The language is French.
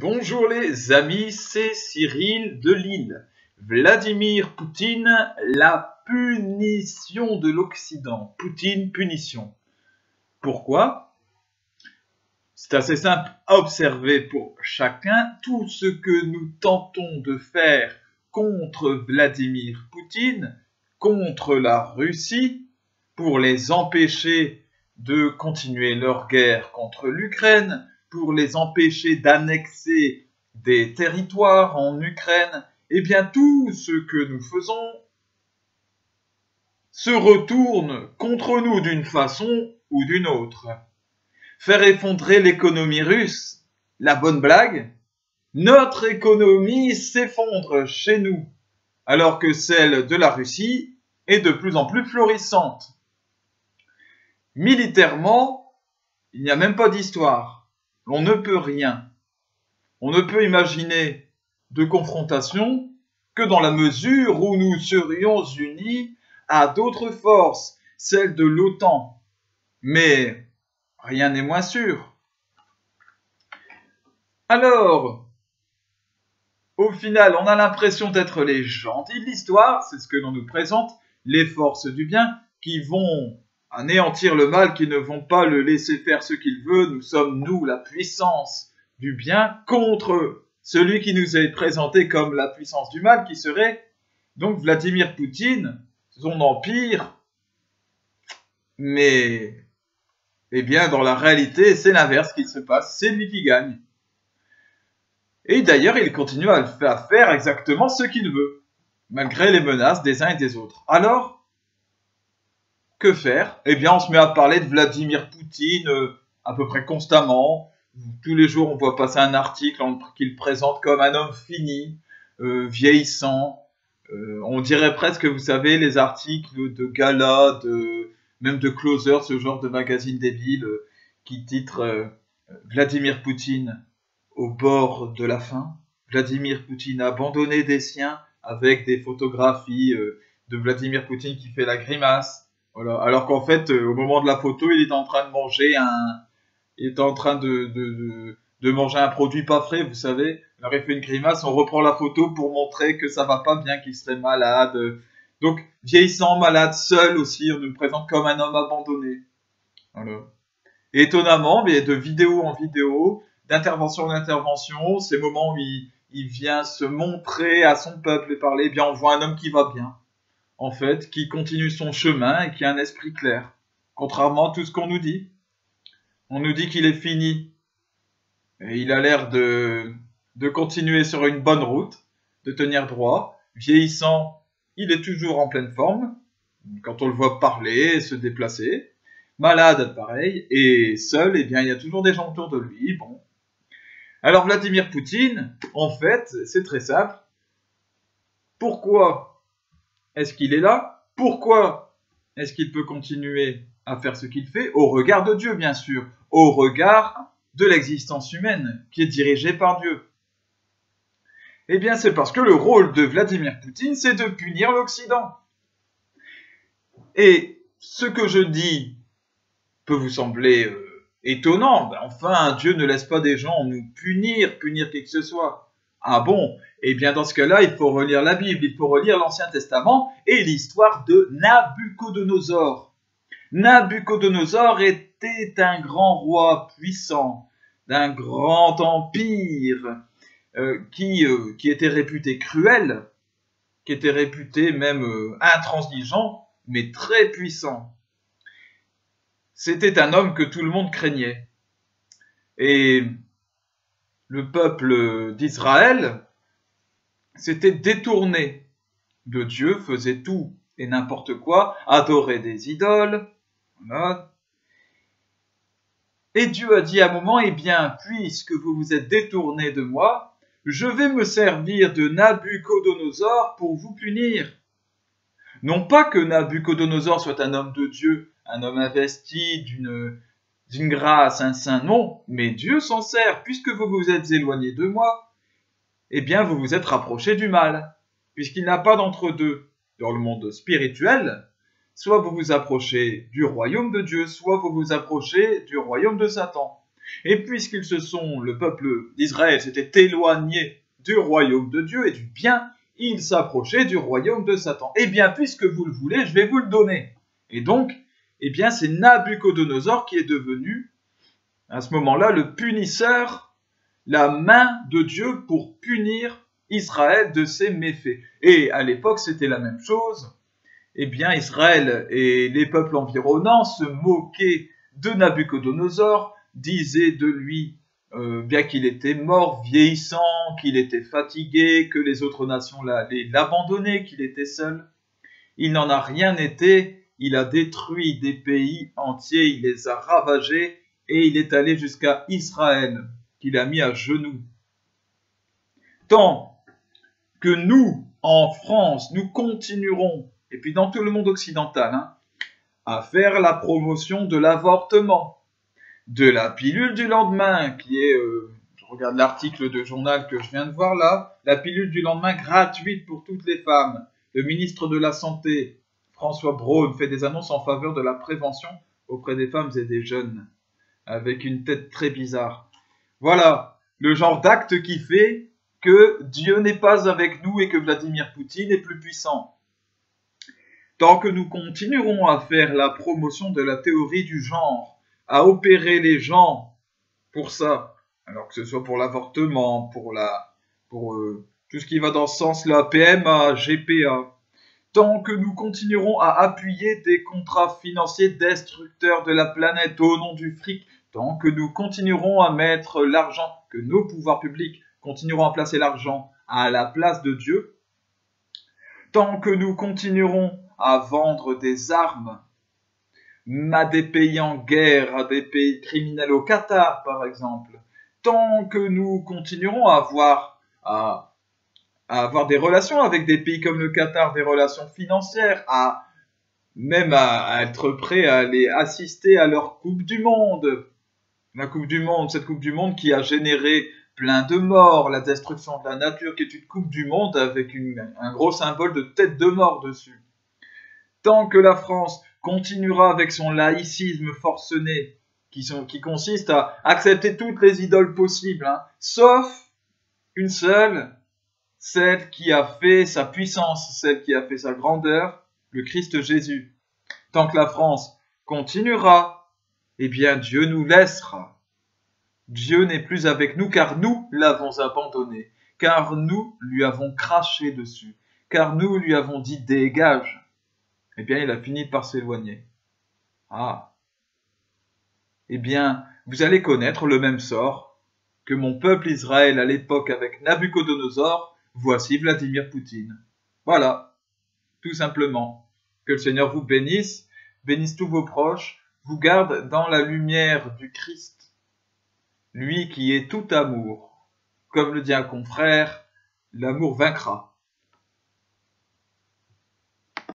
Bonjour les amis, c'est Cyril de Lille. Vladimir Poutine, la punition de l'Occident. Poutine, punition. Pourquoi? C'est assez simple à observer pour chacun. Tout ce que nous tentons de faire contre Vladimir Poutine, contre la Russie, pour les empêcher de continuer leur guerre contre l'Ukraine, pour les empêcher d'annexer des territoires en Ukraine, eh bien tout ce que nous faisons se retourne contre nous d'une façon ou d'une autre. Faire effondrer l'économie russe, la bonne blague, notre économie s'effondre chez nous, alors que celle de la Russie est de plus en plus florissante. Militairement, il n'y a même pas d'histoire. On ne peut rien. On ne peut imaginer de confrontation que dans la mesure où nous serions unis à d'autres forces, celles de l'OTAN. Mais rien n'est moins sûr. Alors, au final, on a l'impression d'être les gentils de l'histoire, c'est ce que l'on nous présente, les forces du bien qui vont anéantir le mal, qui ne vont pas le laisser faire ce qu'il veut. Nous sommes, nous, la puissance du bien contre celui qui nous est présenté comme la puissance du mal, qui serait donc Vladimir Poutine, son empire. Mais, eh bien, dans la réalité, c'est l'inverse qui se passe, c'est lui qui gagne. Et d'ailleurs, il continue à faire exactement ce qu'il veut, malgré les menaces des uns et des autres. Alors, que faire? Eh bien, on se met à parler de Vladimir Poutine à peu près constamment. Tous les jours, on voit passer un article qu'il présente comme un homme fini, vieillissant. On dirait presque, vous savez, les articles de gala, même de Closer, ce genre de magazine débile, qui titre Vladimir Poutine au bord de la faim. Vladimir Poutine abandonné des siens, avec des photographies de Vladimir Poutine qui fait la grimace. Voilà. Alors qu'en fait, au moment de la photo, il est en train de manger de manger un produit pas frais, vous savez. Alors il fait une grimace, on reprend la photo pour montrer que ça va pas bien, qu'il serait malade. Donc, vieillissant, malade, seul aussi, on nous le présente comme un homme abandonné. Voilà. Et étonnamment, mais de vidéo en vidéo, d'intervention en intervention, ces moments où il vient se montrer à son peuple et parler, eh bien on voit un homme qui va bien. En fait, qui continue son chemin et qui a un esprit clair. Contrairement à tout ce qu'on nous dit. On nous dit qu'il est fini. Et il a l'air de continuer sur une bonne route, de tenir droit. Vieillissant, il est toujours en pleine forme. Quand on le voit parler, se déplacer. Malade, pareil. Et seul, eh bien, il y a toujours des gens autour de lui. Bon. Alors, Vladimir Poutine, en fait, c'est très simple. Pourquoi est-ce qu'il est là? Pourquoi est-ce qu'il peut continuer à faire ce qu'il fait? Au regard de Dieu, bien sûr. Au regard de l'existence humaine, qui est dirigée par Dieu. Eh bien, c'est parce que le rôle de Vladimir Poutine, c'est de punir l'Occident. Et ce que je dis peut vous sembler étonnant. Ben, enfin, Dieu ne laisse pas des gens nous punir qui que ce soit. Ah bon? Eh bien, dans ce cas-là, il faut relire la Bible, il faut relire l'Ancien Testament et l'histoire de Nabuchodonosor. Nabuchodonosor était un grand roi puissant, d'un grand empire, qui était réputé cruel, qui était réputé même intransigeant, mais très puissant. C'était un homme que tout le monde craignait. Et le peuple d'Israël s'était détourné de Dieu, faisait tout et n'importe quoi, adorait des idoles. Voilà. Et Dieu a dit à un moment, eh bien, puisque vous vous êtes détourné de moi, je vais me servir de Nabuchodonosor pour vous punir. Non pas que Nabuchodonosor soit un homme de Dieu, un homme investi d'une grâce, un saint, non, mais Dieu s'en sert, puisque vous vous êtes éloigné de moi, eh bien vous vous êtes rapproché du mal, puisqu'il n'y a pas d'entre-deux. Dans le monde spirituel, soit vous vous approchez du royaume de Dieu, soit vous vous approchez du royaume de Satan. Et le peuple d'Israël s'était éloigné du royaume de Dieu et du bien, il s'approchait du royaume de Satan. Eh bien, puisque vous le voulez, je vais vous le donner. Et donc, eh bien, c'est Nabuchodonosor qui est devenu, à ce moment-là, le punisseur, la main de Dieu pour punir Israël de ses méfaits. Et à l'époque, c'était la même chose. Eh bien, Israël et les peuples environnants se moquaient de Nabuchodonosor, disaient de lui bien qu'il était mort, vieillissant, qu'il était fatigué, que les autres nations allaient l'abandonner, qu'il était seul. Il n'en a rien été, il a détruit des pays entiers, il les a ravagés et il est allé jusqu'à Israël, qu'il a mis à genoux. Tant que nous, en France, nous continuerons, et puis dans tout le monde occidental, à faire la promotion de l'avortement, de la pilule du lendemain, qui est, je regarde l'article de journal que je viens de voir là, la pilule du lendemain gratuite pour toutes les femmes. Le ministre de la Santé, François Braun, fait des annonces en faveur de la prévention auprès des femmes et des jeunes, avec une tête très bizarre. Voilà, le genre d'acte qui fait que Dieu n'est pas avec nous et que Vladimir Poutine est plus puissant. Tant que nous continuerons à faire la promotion de la théorie du genre, à opérer les gens pour ça, alors que ce soit pour l'avortement, pour tout ce qui va dans ce sens-là, PMA, GPA, tant que nous continuerons à appuyer des contrats financiers destructeurs de la planète au nom du fric, tant que nous continuerons à mettre l'argent, que nos pouvoirs publics continueront à placer l'argent à la place de Dieu, tant que nous continuerons à vendre des armes à des pays en guerre, à des pays criminels au Qatar, par exemple, tant que nous continuerons à avoir des relations avec des pays comme le Qatar, des relations financières, même à être prêts à aller assister à leur Coupe du Monde. La Coupe du Monde, cette Coupe du Monde qui a généré plein de morts, la destruction de la nature, qui est une Coupe du Monde avec un gros symbole de tête de mort dessus. Tant que la France continuera avec son laïcisme forcené, qui consiste à accepter toutes les idoles possibles, sauf une seule, celle qui a fait sa puissance, celle qui a fait sa grandeur, le Christ Jésus. Tant que la France continuera, eh bien Dieu nous laissera. Dieu n'est plus avec nous car nous l'avons abandonné, car nous lui avons craché dessus, car nous lui avons dit dégage. Eh bien, il a fini par s'éloigner. Ah. Eh bien, vous allez connaître le même sort que mon peuple Israël à l'époque avec Nabuchodonosor, voici Vladimir Poutine. Voilà, tout simplement. Que le Seigneur vous bénisse, bénisse tous vos proches, vous garde dans la lumière du Christ, lui qui est tout amour. Comme le dit un confrère, l'amour vaincra.